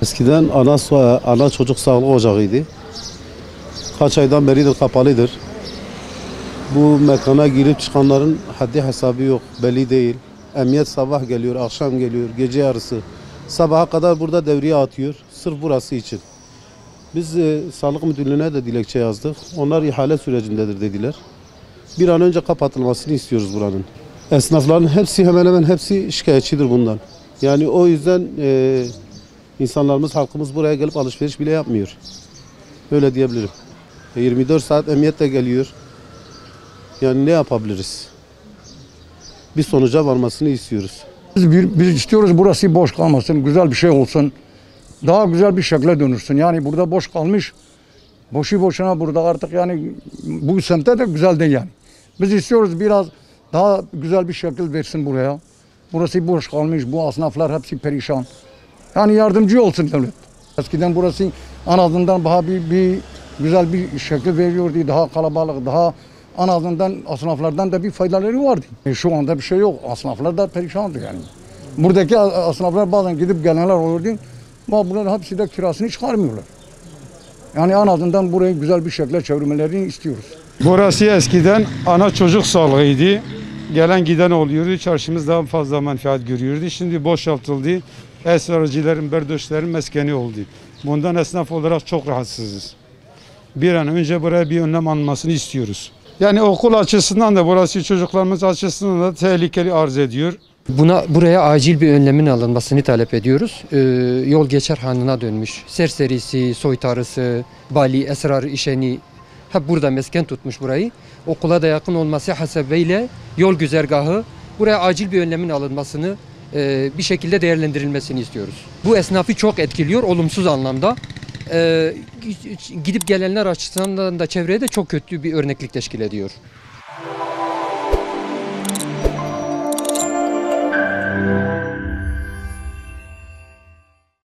Eskiden ana çocuk sağlık ocağıydı. Kaç aydan beridir kapalıdır. Bu mekana girip çıkanların haddi hesabı yok, belli değil. Emniyet sabah geliyor, akşam geliyor, gece yarısı. Sabaha kadar burada devriye atıyor, sırf burası için. Biz Sağlık Müdürlüğü'ne de dilekçe yazdık. Onlar ihale sürecindedir dediler. Bir an önce kapatılmasını istiyoruz buranın. Esnafların hepsi, hemen hemen hepsi şikayetçidir bundan. Yani o yüzden insanlarımız, halkımız buraya gelip alışveriş bile yapmıyor. Öyle diyebilirim. 24 saat emniyet de geliyor. Yani ne yapabiliriz? Bir sonuca varmasını istiyoruz. Biz istiyoruz burası boş kalmasın, güzel bir şey olsun. Daha güzel bir şekle dönürsün. Yani burada boş kalmış, boşu boşuna burada artık yani bu semtte de güzel değil yani. Biz istiyoruz biraz daha güzel bir şekil versin buraya. Burası boş kalmış, bu esnaflar hepsi perişan. Yani yardımcı olsun devlet. Eskiden burası en azından daha bir güzel bir şekil veriyordu, daha kalabalık, daha en azından esnaflardan da bir faydaları vardı. Şu anda bir şey yok, esnaflar da perişandı yani. Buradaki esnaflar bazen gidip gelenler oluyordu, ama bunların hepsi de kirasını çıkarmıyorlar. Yani en azından burayı güzel bir şekilde çevirmelerini istiyoruz. Burası eskiden ana çocuk sağlığıydı. Gelen giden oluyordu, çarşımız daha fazla menfaat görüyordu. Şimdi boşaltıldı. Esrarcıların, berdoşların meskeni oldu. Bundan esnaf olarak çok rahatsızız. Bir an önce buraya bir önlem alınmasını istiyoruz. Yani okul açısından da burası çocuklarımız açısından da tehlikeli arz ediyor. Buraya acil bir önlemin alınmasını talep ediyoruz. Yol geçer hanına dönmüş. Serserisi, soytarısı, bali, esrar işeni hep burada mesken tutmuş burayı. Okula da yakın olması hasebiyle yol güzergahı buraya acil bir önlemin alınmasını bir şekilde değerlendirilmesini istiyoruz. Bu esnafı çok etkiliyor olumsuz anlamda. Gidip gelenler açısından da çevreye de çok kötü bir örneklik teşkil ediyor.